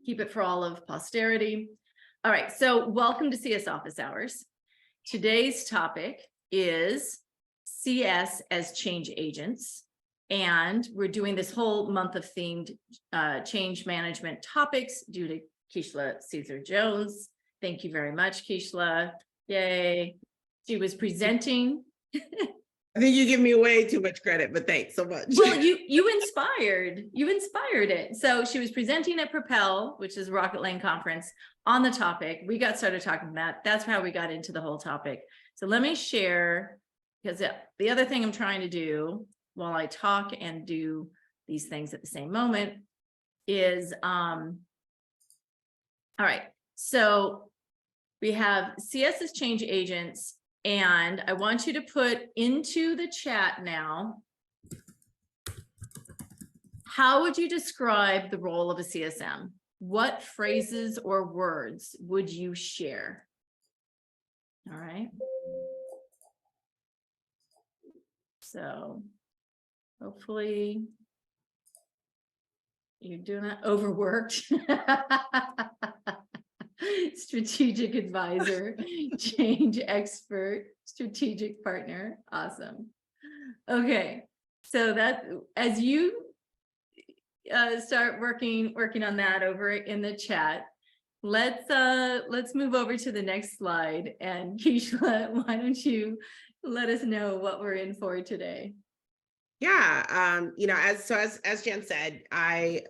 keep it for all of posterity. All right, so welcome to CS Office Hours. Today's topic is CS as change agents. And we're doing this whole month of themed change management topics due to Keishla Caesar Jones. Thank you very much, Keishla. Yay. She was presenting. I think you give me way too much credit, but thanks so much. Well, you inspired it. So she was presenting at Propel, which is Rocket Lane Conference, on the topic. We got started talking about that. That's how we got into the whole topic. So let me share, because the other thing I'm trying to do while I talk and do these things at the same moment is, all right, so we have CS as change agents, and I want you to put into the chat now, how would you describe the role of a CSM? What phrases or words would you share? All right. So hopefully you're doing that. Overworked. Strategic advisor, change expert, strategic partner. Awesome. Okay, so that as you start working on that over in the chat, let's move over to the next slide. And Keishla, why don't you let us know what we're in for today? Yeah, as Jan said, I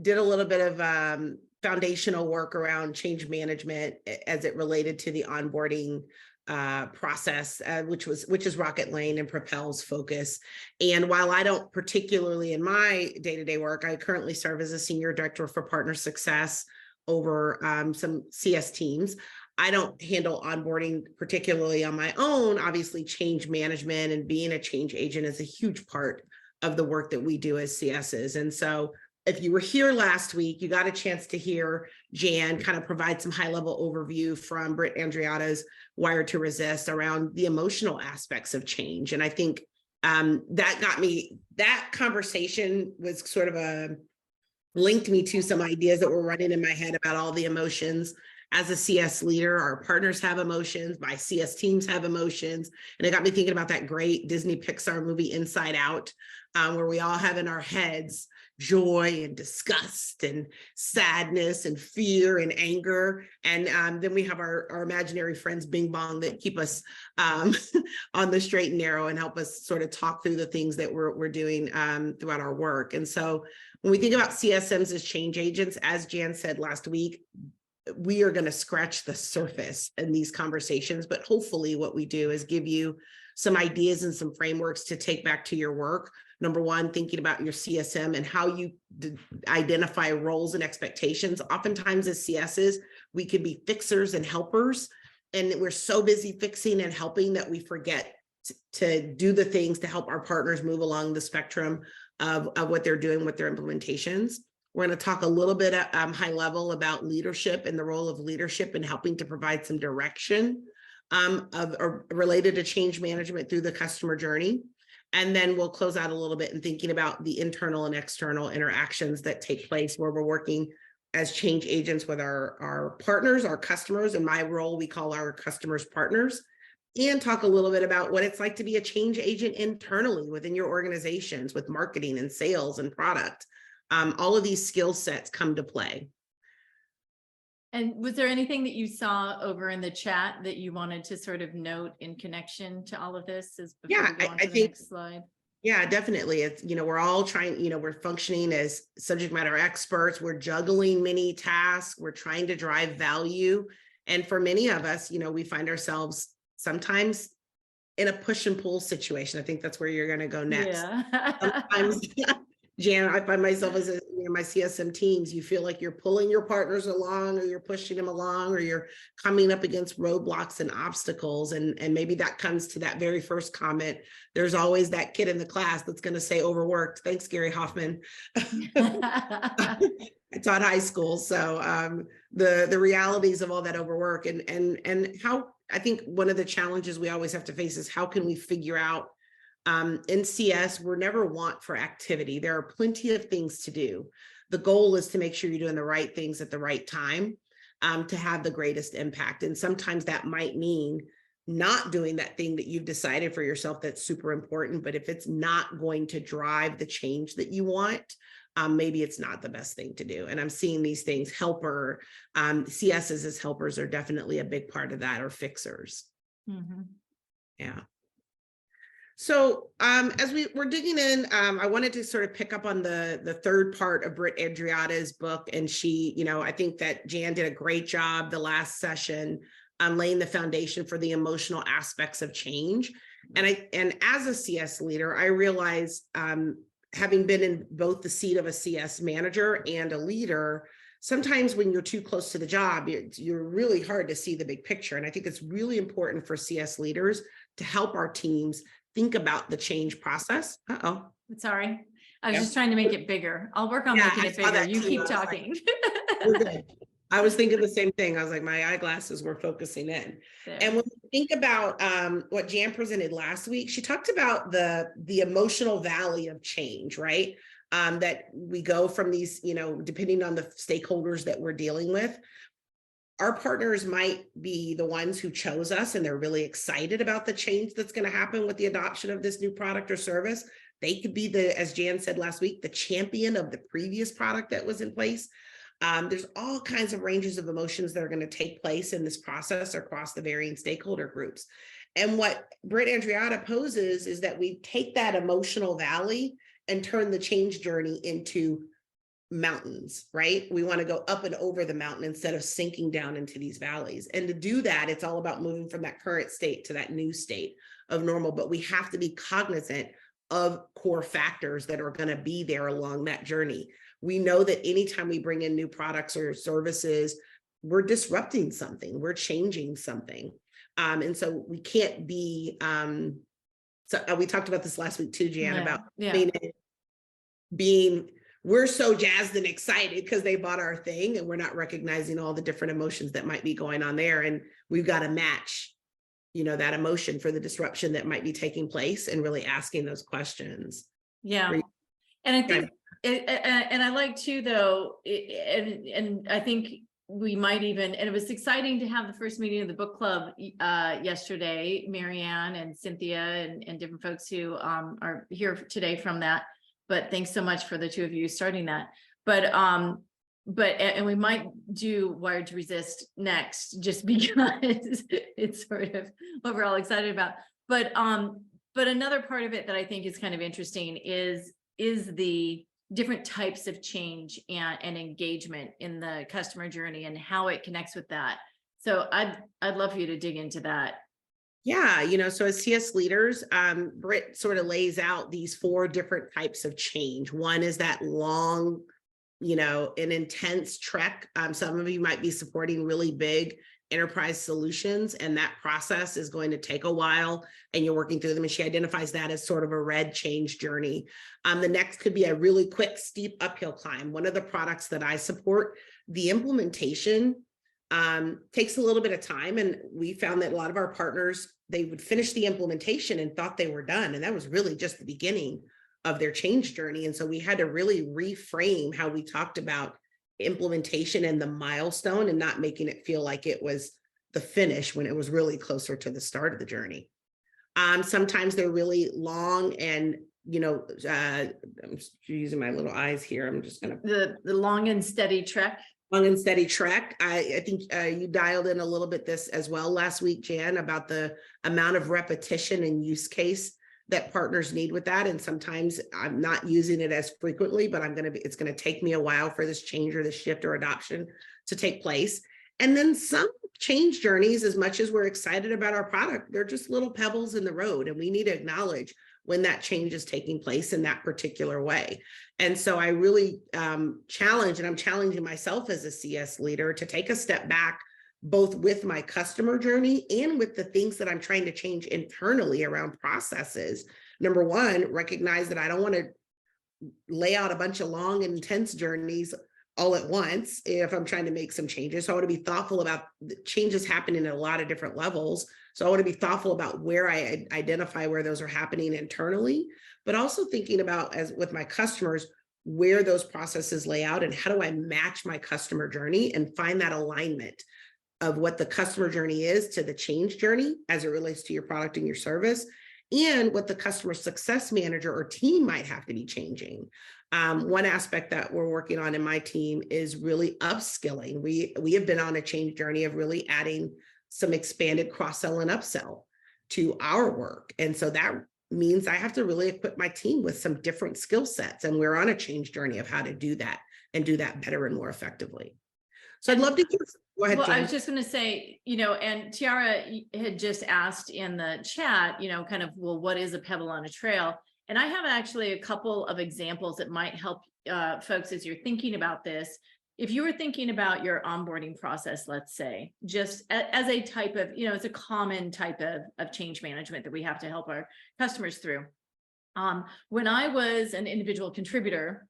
did a little bit of foundational work around change management as it related to the onboarding process, which is Rocket Lane and Propel's focus. And while I don't particularly in my day-to-day work, I currently serve as a senior director for partner success over some CS teams. I don't handle onboarding particularly on my own. Obviously, change management and being a change agent is a huge part of the work that we do as CSs. And so if you were here last week, you got a chance to hear Jan kind of provide some high-level overview from Britt Andreatta's Wired to Resist around the emotional aspects of change. And I think that conversation was sort of linked me to some ideas that were running in my head about all the emotions. As a CS leader, our partners have emotions, my CS teams have emotions. And it got me thinking about that great Disney Pixar movie Inside Out, where we all have in our heads joy and disgust and sadness and fear and anger. And then we have our imaginary friends, Bing Bong, that keep us on the straight and narrow and help us sort of talk through the things that we're doing throughout our work. And so when we think about CSMs as change agents, as Jan said last week, we are going to scratch the surface in these conversations, but hopefully what we do is give you some ideas and some frameworks to take back to your work. Number one, thinking about your CSM and how you identify roles and expectations. Oftentimes as CSs, we can be fixers and helpers, and we're so busy fixing and helping that we forget to do the things to help our partners move along the spectrum of what they're doing with their implementations. We're going to talk a little bit at high level about leadership and the role of leadership in helping to provide some direction related to change management through the customer journey. And then we'll close out a little bit in thinking about the internal and external interactions that take place where we're working as change agents with our partners, our customers. In my role, we call our customers partners, and talk a little bit about what it's like to be a change agent internally within your organizations with marketing and sales and product. All of these skill sets come to play. And was there anything that you saw over in the chat that you wanted to sort of note in connection to all of this? I think next slide. Yeah, definitely. It's, we're all trying, we're functioning as subject matter experts. We're juggling many tasks. We're trying to drive value. And for many of us, we find ourselves sometimes in a push and pull situation. I think that's where you're going to go next. Yeah. Sometimes, Jan, I find myself as my CSM teams, you feel like you're pulling your partners along, or you're pushing them along, or you're coming up against roadblocks and obstacles. And maybe that comes to that very first comment. There's always that kid in the class that's going to say overworked. Thanks, Gary Hoffman. I taught high school. So the realities of all that overwork and how I think one of the challenges we always have to face is how can we figure out in CS, we're never want for activity. There are plenty of things to do. The goal is to make sure you're doing the right things at the right time to have the greatest impact. And sometimes that might mean not doing that thing that you've decided for yourself that's super important. But if it's not going to drive the change that you want, maybe it's not the best thing to do. And I'm seeing these things, CSs as helpers are definitely a big part of that, or fixers. Yeah. So as we're digging in, I wanted to sort of pick up on the third part of Britt Andreatta's book. And she, I think that Jan did a great job the last session on laying the foundation for the emotional aspects of change. And as a CS leader, I realized, having been in both the seat of a CS manager and a leader, sometimes when you're too close to the job, you're really hard to see the big picture. And I think it's really important for CS leaders to help our teams think about the change process. Sorry. I was just trying to make it bigger. I'll work on making it bigger. You keep talking. We're good. I was thinking the same thing. I was like, my eyeglasses were focusing in. There. And when we think about what Jan presented last week, she talked about the emotional valley of change, right? That we go from these, depending on the stakeholders that we're dealing with. Our partners might be the ones who chose us and they're really excited about the change that's going to happen with the adoption of this new product or service. They could be as Jan said last week, the champion of the previous product that was in place. There's all kinds of ranges of emotions that are going to take place in this process across the varying stakeholder groups. And what Britt Andreatta poses is that we take that emotional valley and turn the change journey into mountains, right? We want to go up and over the mountain instead of sinking down into these valleys. And to do that, it's all about moving from that current state to that new state of normal. But we have to be cognizant of core factors that are going to be there along that journey. We know that anytime we bring in new products or services, we're disrupting something, we're changing something. And so we can't be, we talked about this last week too, Jan, about being we're so jazzed and excited because they bought our thing and we're not recognizing all the different emotions that might be going on there. And we've got to match, that emotion for the disruption that might be taking place and really asking those questions. Yeah. And I think, and I like too, though, and I think we might even, and it was exciting to have the first meeting of the book club yesterday, Marianne and Cynthia and different folks who are here today from that. But thanks so much for the two of you starting that. But and we might do Wired to Resist next, just because it's sort of what we're all excited about. But another part of it that I think is kind of interesting is the different types of change and engagement in the customer journey and how it connects with that. So I'd love for you to dig into that. Yeah, so as CS leaders, Britt sort of lays out these 4 different types of change. One is that long, an intense trek. Some of you might be supporting really big enterprise solutions, and that process is going to take a while, and you're working through them. And she identifies that as sort of a red change journey. The next could be a really quick, steep uphill climb. One of the products that I support, the implementation takes a little bit of time. And we found that a lot of our partners, they would finish the implementation and thought they were done. And that was really just the beginning of their change journey. And so we had to really reframe how we talked about implementation and the milestone, and not making it feel like it was the finish when it was really closer to the start of the journey. Sometimes they're really long and, I'm using my little eyes here. I'm just going to the long and steady trek. Long and steady trek. I think you dialed in a little bit this as well last week, Jan, about the amount of repetition and use case that partners need with that. And sometimes I'm not using it as frequently, but it's going to take me a while for this change or this shift or adoption to take place. And then some change journeys, as much as we're excited about our product, they're just little pebbles in the road. And we need to acknowledge when that change is taking place in that particular way. And so I really challenge, and I'm challenging myself as a CS leader to take a step back, both with my customer journey and with the things that I'm trying to change internally around processes. Number one, recognize that I don't want to lay out a bunch of long and intense journeys all at once if I'm trying to make some changes. So I want to be thoughtful about the changes happening at a lot of different levels. So I want to be thoughtful about where I identify where those are happening internally, but also thinking about, as with my customers, where those processes lay out and how do I match my customer journey and find that alignment of what the customer journey is to the change journey as it relates to your product and your service, and what the customer success manager or team might have to be changing. One aspect that we're working on in my team is really upskilling. We have been on a change journey of really adding some expanded cross-sell and upsell to our work. And so that means I have to really equip my team with some different skill sets. And we're on a change journey of how to do that and do that better and more effectively. So I'd love to hear. Go ahead, well, Jen. I was just going to say, and Tiara had just asked in the chat, kind of, well, what is a pebble on a trail? And I have actually a couple of examples that might help folks as you're thinking about this. If you were thinking about your onboarding process, let's say, just as a type of, it's a common type of change management that we have to help our customers through. When I was an individual contributor,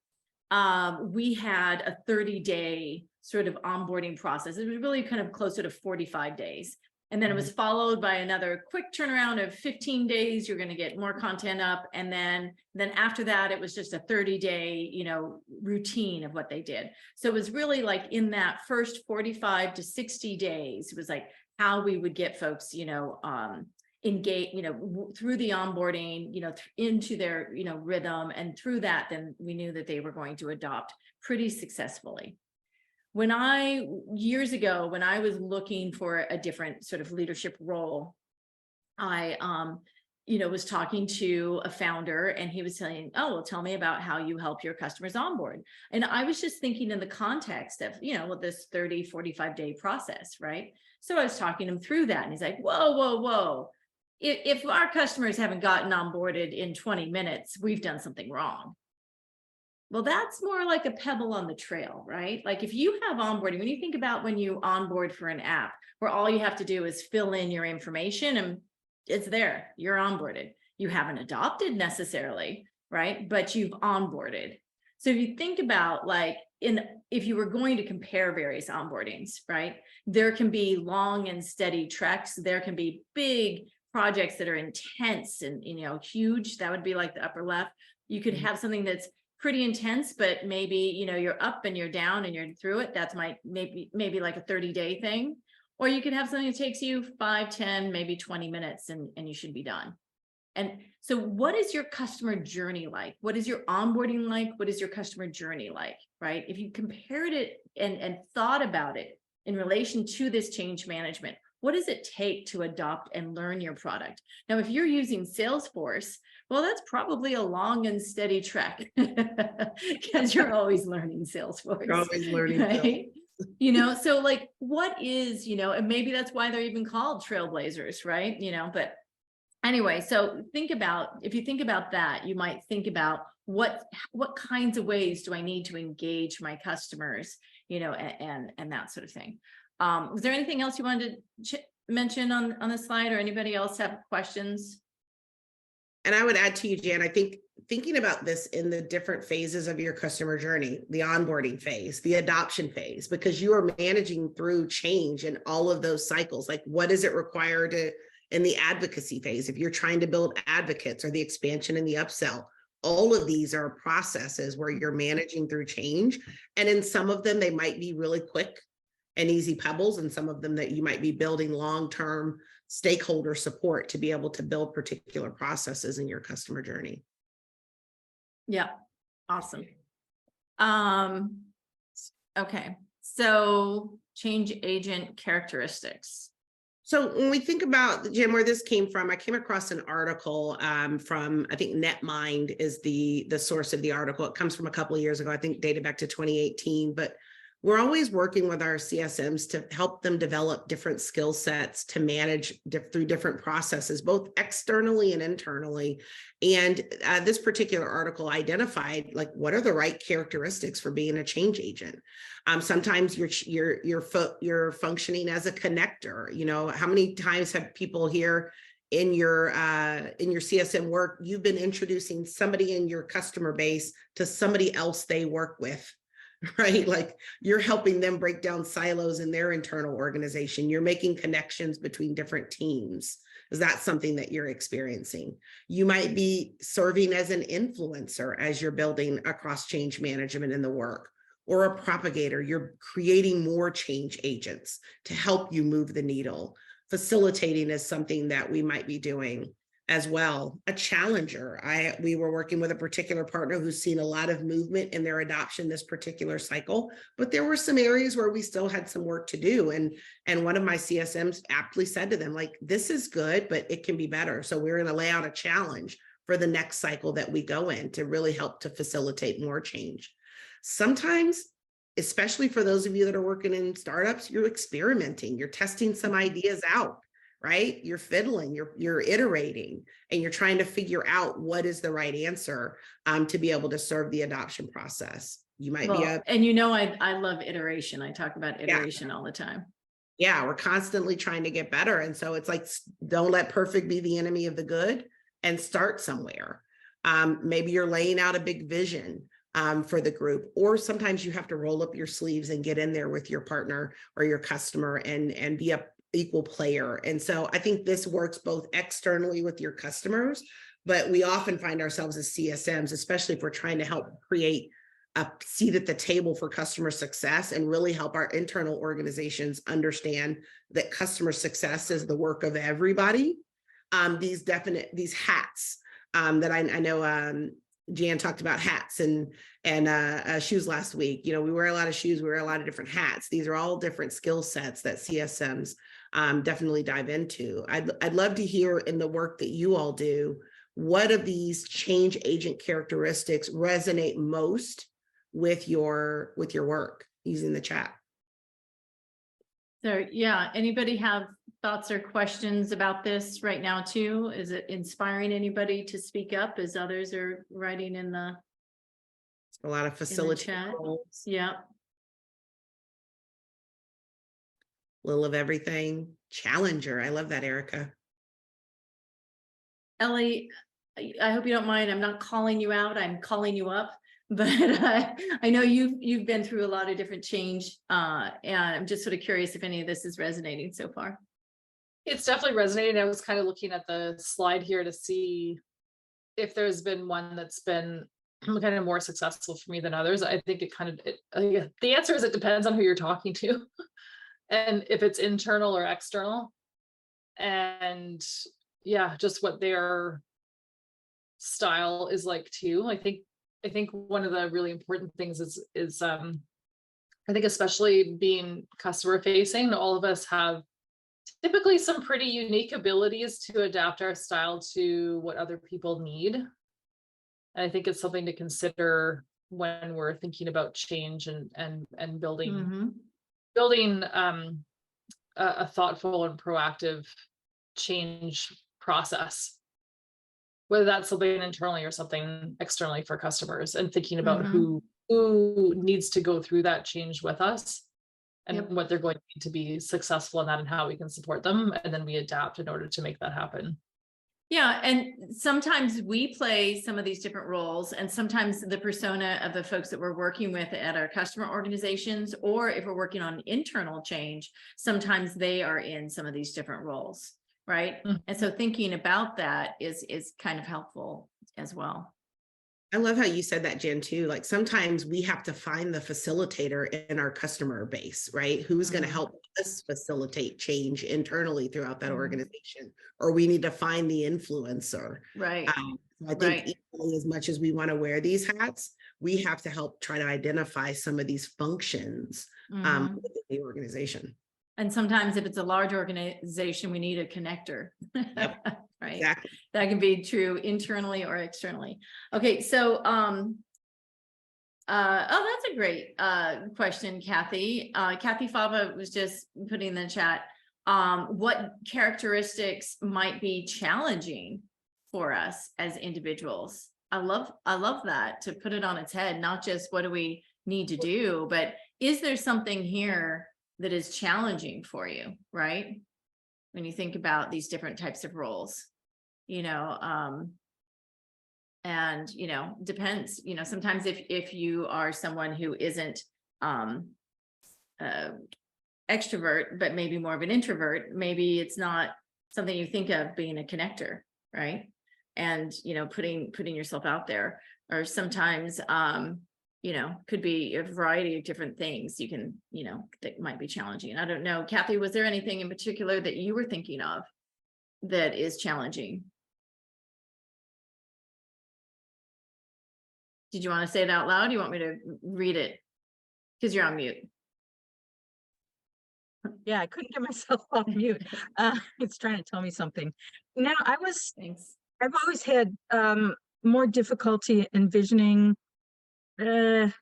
we had a 30-day sort of onboarding process. It was really kind of closer to 45 days. And then it was followed by another quick turnaround of 15 days. You're going to get more content up. And then after that, it was just a 30-day, routine of what they did. So it was really like in that first 45 to 60 days, it was like how we would get folks, engage, through the onboarding, into their, rhythm. And through that, then we knew that they were going to adopt pretty successfully. Years ago, when I was looking for a different sort of leadership role, I, was talking to a founder and he was saying, oh, well, tell me about how you help your customers onboard. And I was just thinking in the context of, this 30, 45-day process, right? So I was talking him through that and he's like, whoa. If our customers haven't gotten onboarded in 20 minutes, we've done something wrong. Well, that's more like a pebble on the trail, right? Like if you have onboarding, when you think about when you onboard for an app where all you have to do is fill in your information and it's there, you're onboarded. You haven't adopted necessarily, right? But you've onboarded. So if you think about if you were going to compare various onboardings, right? There can be long and steady treks. There can be big projects that are intense and, huge. That would be like the upper left. You could have something that's pretty intense, but maybe, you're up and you're down and you're through it. That's maybe like a 30-day thing. Or you could have something that takes you 5, 10, maybe 20 minutes and you should be done. And so what is your customer journey like? What is your onboarding like? What is your customer journey like, right? If you compared it and thought about it in relation to this change management, what does it take to adopt and learn your product? Now, if you're using Salesforce, well, that's probably a long and steady trek because you're always learning Salesforce. You're always learning, right? So like what is, and maybe that's why they're even called trailblazers, right? But anyway, so if you think about that, you might think about what kinds of ways do I need to engage my customers, and that sort of thing. Was there anything else you wanted to mention on the slide, or anybody else have questions? And I would add to you, Jan, I think thinking about this in the different phases of your customer journey, the onboarding phase, the adoption phase, because you are managing through change in all of those cycles. Like what does it require in the advocacy phase, if you're trying to build advocates, or the expansion and the upsell? All of these are processes where you're managing through change. And in some of them, they might be really quick and easy pebbles, and some of them that you might be building long-term stakeholder support to be able to build particular processes in your customer journey. Yeah, awesome. Okay, so change agent characteristics. So when we think about, Jim, where this came from, I came across an article from, I think Netmind is the source of the article. It comes from a couple of years ago, I think dated back to 2018, but we're always working with our CSMs to help them develop different skill sets to manage through different processes, both externally and internally. And this particular article identified what are the right characteristics for being a change agent. Sometimes you're functioning as a connector. How many times have people here in your CSM work, you've been introducing somebody in your customer base to somebody else they work with? Right? Like you're helping them break down silos in their internal organization. You're making connections between different teams. Is that something that you're experiencing? You might be serving as an influencer as you're building across change management in the work, or a propagator. You're creating more change agents to help you move the needle. Facilitating is something that we might be doing as well. A challenger. We were working with a particular partner who's seen a lot of movement in their adoption this particular cycle, but there were some areas where we still had some work to do. And one of my CSMs aptly said to them, like, this is good, but it can be better. So we're going to lay out a challenge for the next cycle that we go in to really help to facilitate more change. Sometimes, especially for those of you that are working in startups, you're experimenting, you're testing some ideas out, right? You're fiddling, you're iterating, and you're trying to figure out what is the right answer to be able to serve the adoption process. You might be and I love iteration. I talk about iteration all the time. Yeah, we're constantly trying to get better. And so it's like, don't let perfect be the enemy of the good, and start somewhere. Maybe you're laying out a big vision for the group, or sometimes you have to roll up your sleeves and get in there with your partner or your customer and be a equal player. And so I think this works both externally with your customers, but we often find ourselves as CSMs, especially if we're trying to help create a seat at the table for customer success and really help our internal organizations understand that customer success is the work of everybody. These hats that I know Jan talked about hats and shoes last week. You know, we wear a lot of shoes, we wear a lot of different hats. These are all different skill sets that CSMs definitely dive into. I'd love to hear in the work that you all do, what of these change agent characteristics resonate most with your work, using the chat. So yeah, anybody have thoughts or questions about this right now too? Is it inspiring anybody to speak up as others are writing in the a lot of facility roles? Yeah. Little of everything. Challenger. I love that, Erica. Ellie, I hope you don't mind. I'm not calling you out. I'm calling you up. But I know you've been through a lot of different change, and I'm just sort of curious if any of this is resonating so far. It's definitely resonating. I was kind of looking at the slide here to see if there's been one that's been kind of more successful for me than others. I think the answer is it depends on who you're talking to and if it's internal or external, and yeah, just what their style is like too. I think one of the really important things is I think especially being customer facing, all of us have typically some pretty unique abilities to adapt our style to what other people need. And I think it's something to consider when we're thinking about change and building a thoughtful and proactive change process, whether that's something internally or something externally for customers, and thinking about who needs to go through that change with us and what they're going to need to be successful in that and how we can support them. And then we adapt in order to make that happen. Yeah. And sometimes we play some of these different roles, and sometimes the persona of the folks that we're working with at our customer organizations, or if we're working on internal change, sometimes they are in some of these different roles. Right. And so thinking about that is kind of helpful as well. I love how you said that, Jen, too. Like, sometimes we have to find the facilitator in our customer base, right? Who's going to help us facilitate change internally throughout that organization, or we need to find the influencer. Right. I think equally as much as we want to wear these hats, we have to help try to identify some of these functions within the organization. And sometimes if it's a large organization, we need a connector. Yep. Right. Exactly. That can be true internally or externally. Okay. So, oh, that's a great question, Kathy. Kathy Fava was just putting in the chat, what characteristics might be challenging for us as individuals? I love that, to put it on its head, not just what do we need to do, but is there something here that is challenging for you, right? When you think about these different types of roles, and, depends, sometimes if you are someone who isn't extrovert, but maybe more of an introvert, maybe it's not something you think of being a connector, right? And, you know, putting yourself out there, or sometimes, you know, could be a variety of different things you can, you know, that might be challenging. I don't know, Kathy, was there anything in particular that you were thinking of that is challenging? Did you want to say it out loud? You want me to read it? Because you're on mute. Yeah, I couldn't get myself off mute. It's trying to tell me something. Now, Thanks. I've always had more difficulty envisioning kind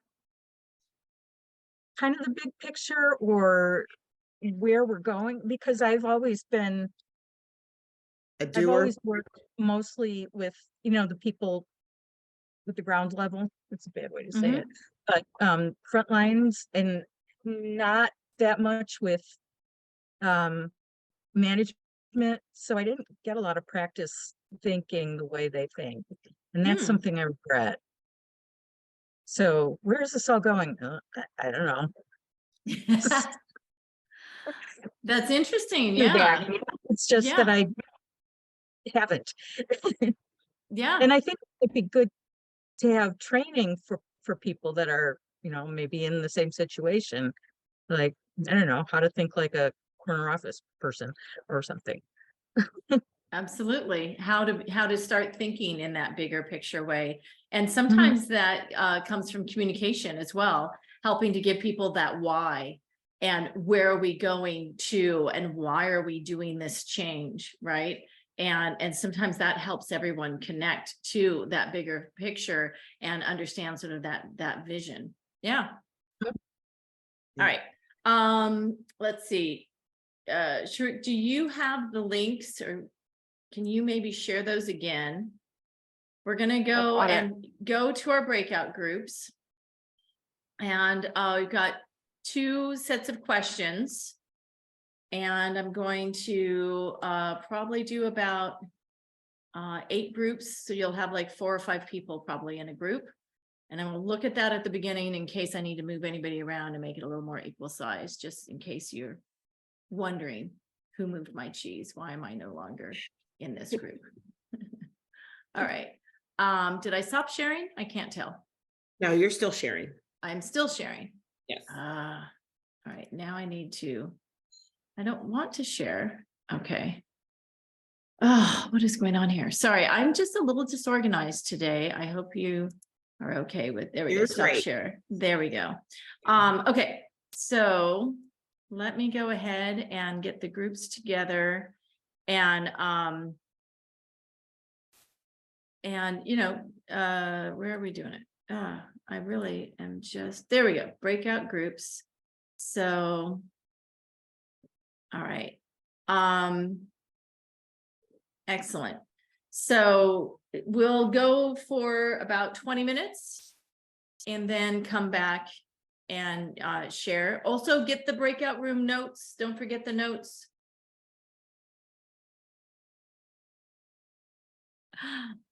of the big picture or where we're going, because I've always A doer. worked mostly with, you know, the people with the ground level. It's a bad way to say Mhm. it, but front lines, and not that much with management. So I didn't get a lot of practice thinking the way they think. And that's Hmm. something I regret. So where is this all going? I don't know. That's interesting. Do that. Yeah. It's just that Yeah. I haven't. Yeah. And I think it'd be good to have training for people that are, you know, maybe in the same situation. Like, I don't know, how to think like a corner office person or something. Absolutely. How to start thinking in that bigger picture way. And Mhm. sometimes that comes from communication as well, helping to give people that why and where are we going to and why are we doing this change, right? And sometimes that helps everyone connect to that bigger picture and understand sort of that vision. Yeah. Yep. All right. Let's see. Sure. Do you have the links, or can you maybe share those again? We're gonna go got it. and go to our breakout groups. And we've got 2 sets of questions. And I'm going to probably do about 8 groups. So you'll have like 4 or 5 people probably in a group. And I'm gonna look at that at the beginning in case I need to move anybody around and make it a little more equal size, just in case you're wondering who moved my cheese. Why am I no longer in this group? All right. Did I stop sharing? I can't tell. No, you're still sharing. I'm still sharing. Yes. All right. Now I don't want to share. Okay. Oh, what is going on here? Sorry, I'm just a little disorganized today. I hope you are okay with, there we go. You're Stop great. share. There we go. Okay. So let me go ahead and get the groups together and you know, where are we doing it? I really am just, there we go, breakout groups. So, all right. Excellent. So we'll go for about 20 minutes and then come back and share. Also get the breakout room notes. Don't forget the notes.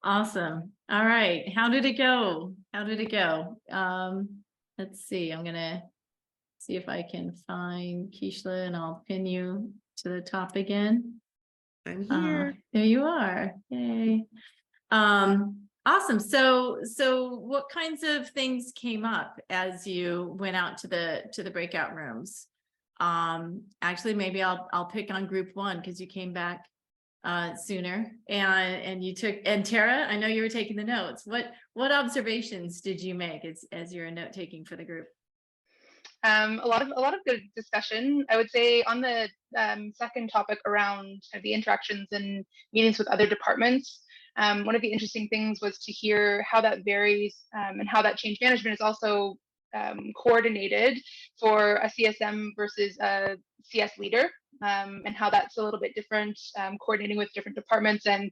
Awesome. All right. How did it go? How did it go? Let's see. I'm gonna see if I can find Keishla and I'll pin you to the top again. I'm here. There you are. Yay. Awesome. So what kinds of things came up as you went out to the breakout rooms? Actually, maybe I'll pick on group 1 because you came back sooner and you took, and Tara, I know you were taking the notes. What observations did you make as you're note taking for the group? A lot of good discussion. I would say on the second topic around the interactions and meetings with other departments. One of the interesting things was to hear how that varies and how that change management is also coordinated for a CSM versus a CS leader, and how that's a little bit different, coordinating with different departments and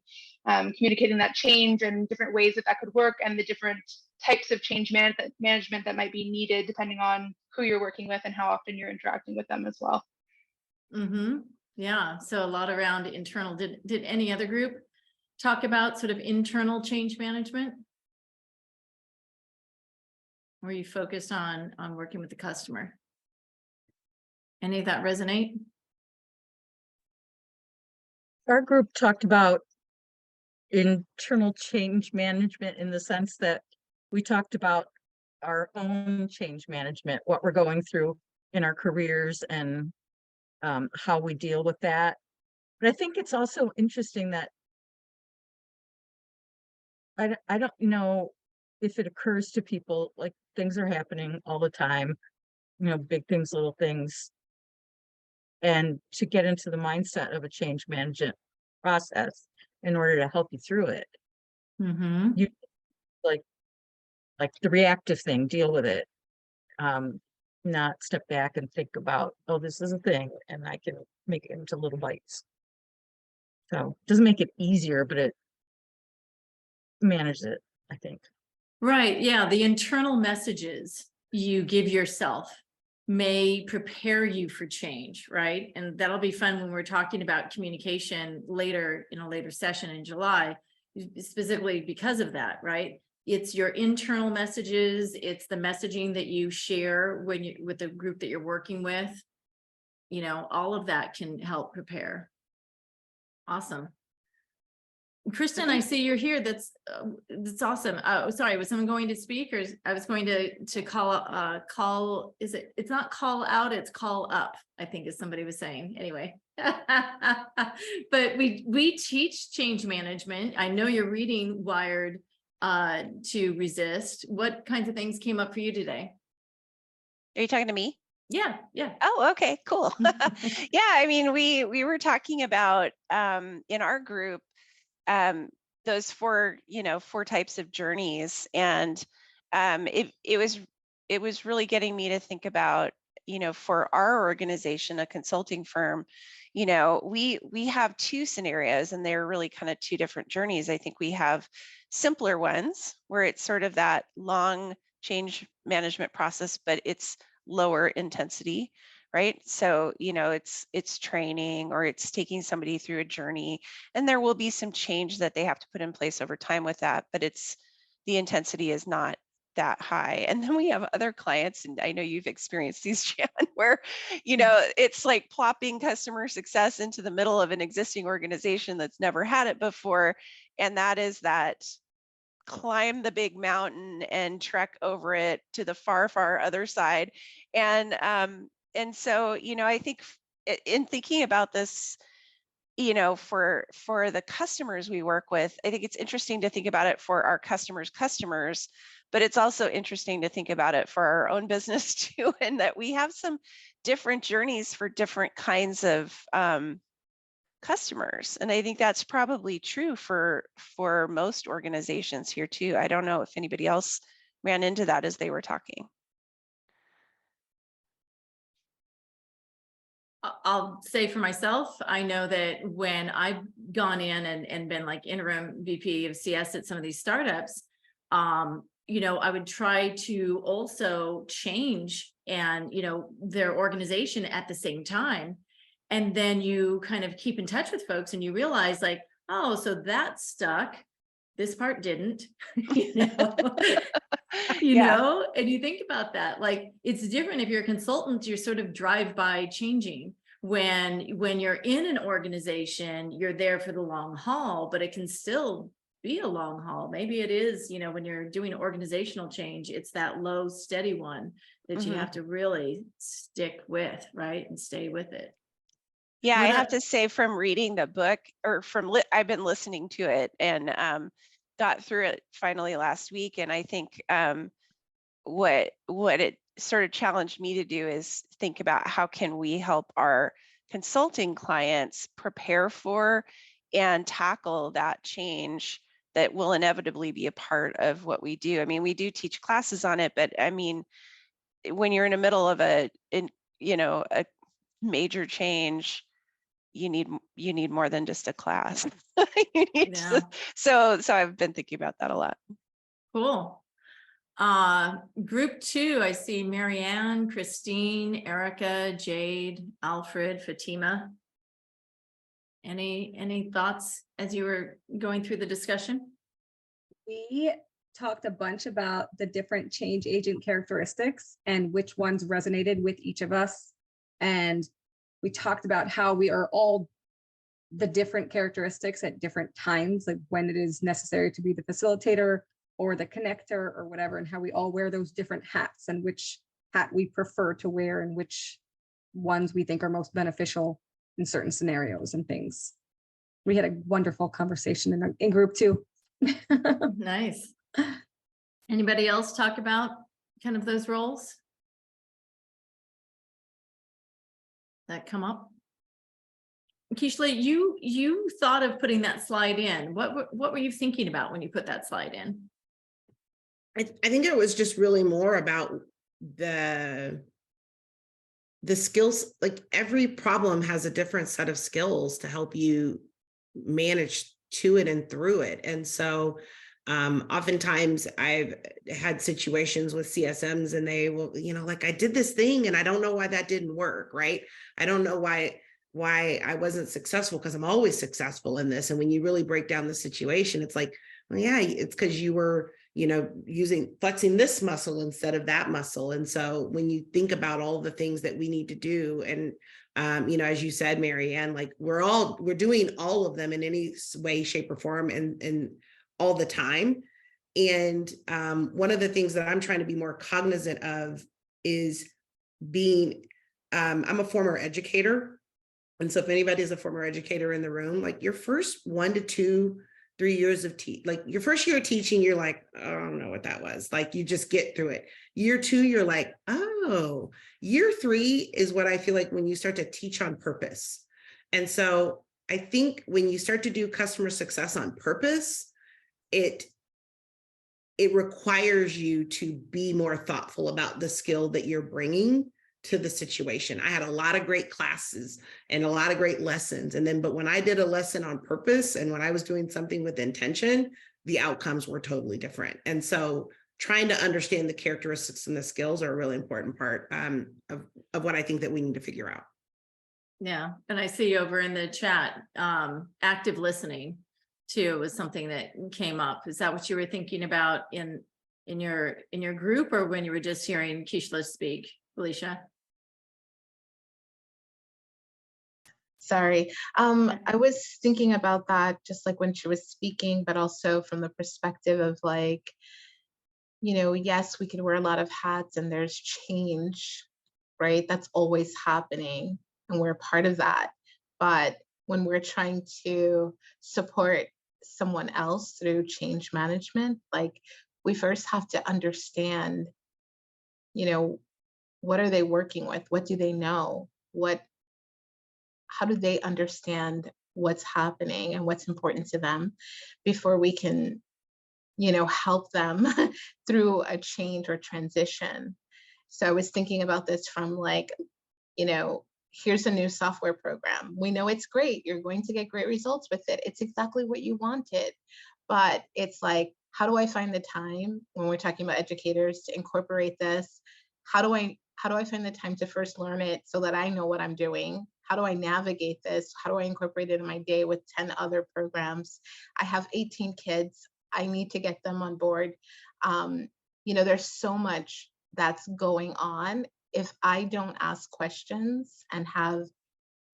communicating that change and different ways that could work, and the different types of change management that might be needed depending on who you're working with and how often you're interacting with them as well. Mm-hmm. Yeah, so a lot around internal. Did any other group talk about sort of internal change management? Or are you focused on working with the customer? Any of that resonate? our group talked about internal change management in the sense that we talked about our own change management, what we're going through in our careers and how we deal with that. But I think it's also interesting that I don't know if it occurs to people, like things are happening all the time, big things, little things. And to get into the mindset of a change management process in order to help you through it, Mm-hmm. you like the reactive thing, deal with it. Not step back and think about, oh, this is a thing and I can make it into little bites. So it doesn't make it easier, but it manages it, I think. Right. Yeah. The internal messages you give yourself may prepare you for change, right? And that'll be fun when we're talking about communication later in a later session in July, specifically because of that, right? It's your internal messages, it's the messaging that you share when you with the group that you're working with. All of that can help prepare. Awesome. Kristen, I see you're here. That's awesome. Oh, sorry. Was someone going to speak, or I was going to call? It's not call out. It's call up, I think, as somebody was saying. Anyway, but we teach change management. I know you're reading Wired to Resist. What kinds of things came up for you today? Are you talking to me? Yeah. Oh, okay, cool. Yeah, I mean, we were talking about in our group those four types of journeys, and it was really getting me to think about, for our organization, a consulting firm, we have two scenarios, and they're really kind of two different journeys. I think we have simpler ones where it's sort of that long change management process, but it's lower intensity, right? So, it's training, or it's taking somebody through a journey, and there will be some change that they have to put in place over time with that, but the intensity is not that high. And then we have other clients, and I know you've experienced these, Jan, where, it's like plopping customer success into the middle of an existing organization that's never had it before. And that is that climb the big mountain and trek over it to the far, far other side. And so, I think in thinking about this, for the customers we work with, I think it's interesting to think about it for our customers, but it's also interesting to think about it for our own business too, and that we have some different journeys for different kinds of customers. And I think that's probably true for most organizations here too. I don't know if anybody else ran into that as they were talking. I'll say for myself, I know that when I've gone in and been like interim VP of CS at some of these startups, I would try to also change and, their organization at the same time. And then you kind of keep in touch with folks and you realize like, oh, so that stuck. This part didn't, Yeah. and you think about that, like it's different if you're a consultant, you're sort of drive-by changing. When you're in an organization, you're there for the long haul, but it can still be a long haul. Maybe it is, when you're doing organizational change, it's that low, steady one that you have to really stick with, right? And stay with it. Yeah, I have to say, from reading the book, or I've been listening to it and got through it finally last week. And I think what it sort of challenged me to do is think about how can we help our consulting clients prepare for and tackle that change that will inevitably be a part of what we do. I mean, we do teach classes on it, but I mean, when you're in the middle of a major change, you need more than just a class. So I've been thinking about that a lot. Cool. Group 2, I see Marianne, Christine, Erica, Jade, Alfred, Fatima. Any thoughts as you were going through the discussion? We talked a bunch about the different change agent characteristics and which ones resonated with each of us. And we talked about how we are all the different characteristics at different times, like when it is necessary to be the facilitator or the connector or whatever, and how we all wear those different hats and which hat we prefer to wear and which ones we think are most beneficial in certain scenarios and things. We had a wonderful conversation in group too. Nice. Anybody else talk about kind of those roles that come up? Keishla, you thought of putting that slide in. What were you thinking about when you put that slide in? I think it was just really more about the skills. Like every problem has a different set of skills to help you manage to it and through it. And so oftentimes I've had situations with CSMs and they will, like, I did this thing and I don't know why that didn't work, right? I don't know why I wasn't successful, because I'm always successful in this. And when you really break down the situation, it's like, well, yeah, it's because you were, flexing this muscle instead of that muscle. And so when you think about all the things that we need to do, and as you said, Mary Ann, like we're doing all of them in any way, shape, or form, and all the time. And one of the things that I'm trying to be more cognizant of is being, I'm a former educator. And so if anybody is a former educator in the room, like your first 1 to 2, 3 years of like your first year of teaching, you're like, I don't know what that was. Like you just get through it. Year 2, you're like, oh. Year 3 is what I feel like when you start to teach on purpose. And so I think when you start to do customer success on purpose, it requires you to be more thoughtful about the skill that you're bringing to the situation. I had a lot of great classes and a lot of great lessons. But when I did a lesson on purpose and when I was doing something with intention, the outcomes were totally different. And so trying to understand the characteristics and the skills are a really important part of what I think that we need to figure out. Yeah. And I see over in the chat, active listening too was something that came up. Is that what you were thinking about in your group, or when you were just hearing Keishla speak, Felicia? Sorry. I was thinking about that just like when she was speaking, but also from the perspective of like, yes, we can wear a lot of hats and there's change, right? That's always happening and we're part of that. But when we're trying to support someone else through change management, like we first have to understand, what are they working with? What do they know? How do they understand what's happening and what's important to them before we can, help them through a change or transition? So I was thinking about this from like, here's a new software program. We know it's great. You're going to get great results with it. It's exactly what you wanted. But it's like, how do I find the time when we're talking about educators to incorporate this? How do I find the time to first learn it so that I know what I'm doing? How do I navigate this? How do I incorporate it in my day with 10 other programs? I have 18 kids. I need to get them on board. There's so much that's going on. If I don't ask questions and have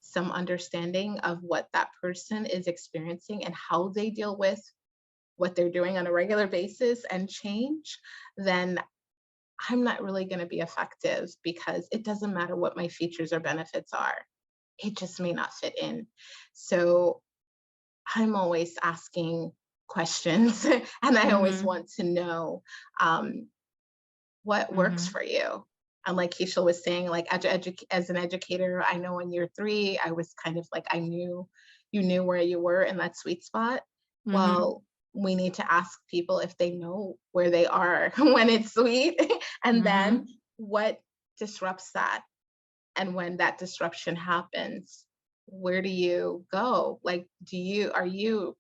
some understanding of what that person is experiencing and how they deal with what they're doing on a regular basis and change, then I'm not really going to be effective, because it doesn't matter what my features or benefits are. It just may not fit in. So I'm always asking questions and I always want to know what works for you. And like Keishla was saying, like as an educator, I know in year 3, I was kind of like, you knew where you were in that sweet spot. Well, we need to ask people if they know where they are when it's sweet, and then what disrupts that. And when that disruption happens, where do you go? Like, are you,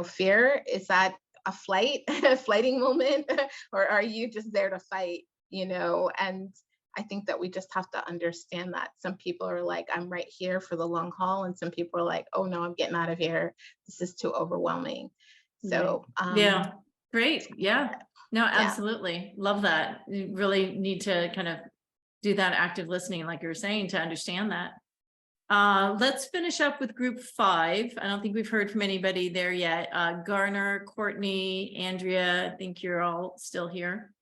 fear? Is that a flighting moment? Or are you just there to fight, And I think that we just have to understand that some people are like, I'm right here for the long haul. And some people are like, oh no, I'm getting out of here. This is too overwhelming. So, yeah, great. Yeah, no, absolutely. Love that. You really need to kind of do that active listening, like you were saying, to understand that. Let's finish up with group 5. I don't think we've heard from anybody there yet. Garner, Courtney, Andrea, I think you're all still here.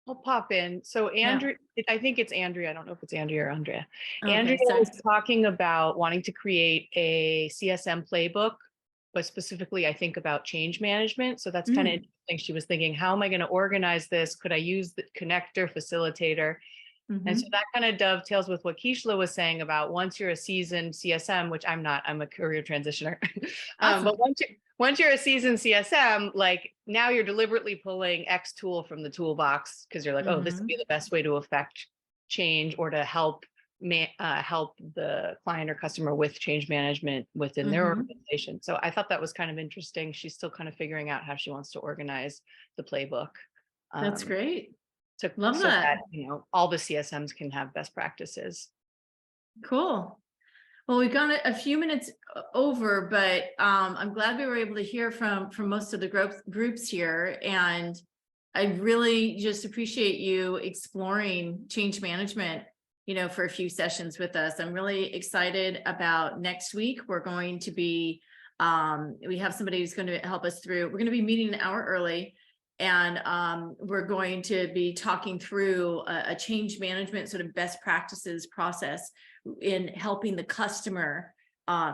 I'll pop in. So Yeah. Andrea, I think it's Andrea. I don't know if it's Andrea or Andrea. Okay, Andrea so- was talking about wanting to create a CSM playbook, but specifically, I think about change management. So that's kind of interesting. She was thinking, how am I going to organize this? Could I use the connector, facilitator? And so that kind of dovetails with what Kishla was saying about once you're a seasoned CSM, which I'm not, I'm a career transitioner. Awesome. But once you're a seasoned CSM, like now you're deliberately pulling X tool from the toolbox because you're like, oh, this would be the best way to affect change or to help help the client or customer with change management within their organization. So I thought that was kind of interesting. She's still kind of figuring out how she wants to organize the playbook. That's great. Love Love that. you know, all the CSMs can have best practices. Cool. Well, we've gone a few minutes over, but I'm glad we were able to hear from most of the groups here. And I really just appreciate you exploring change management, you know, for a few sessions with us. I'm really excited about next week. We're going to be, we have somebody who's going to help us through. We're going to be meeting an hour early. And we're going to be talking through a change management sort of best practices process in helping the customer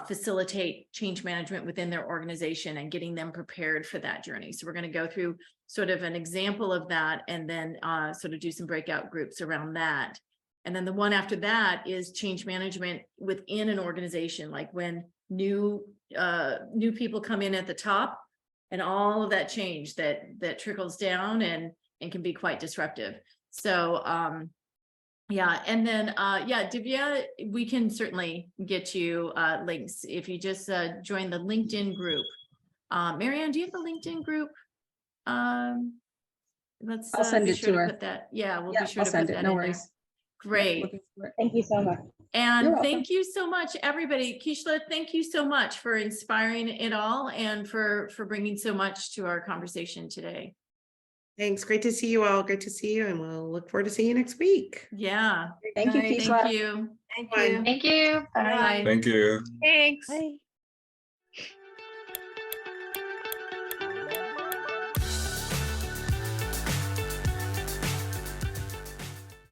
facilitate change management within their organization and getting them prepared for that journey. So we're going to go through sort of an example of that and then sort of do some breakout groups around that. And then the one after that is change management within an organization, like when new people come in at the top, and all of that change that trickles down and can be quite disruptive. So yeah, and then yeah, Divya, we can certainly get you links if you just join the LinkedIn group. Marianne, do you have the LinkedIn group? Let's I'll send be it sure to her. put that. Yeah, we'll Yeah, be sure I'll to send put it. that No in there. worries. Great. Looking for it. Thank you so much. And You're welcome. thank you so much, everybody. Kishla, thank you so much for inspiring it all and for bringing so much to our conversation today. Thanks. Great to see you all. Great to see you. And we'll look forward to seeing you next week. Yeah. Thank you, Night. Keisha. Thank you. Bye. Thank you. Bye. Bye. Thank you. Thanks. Bye.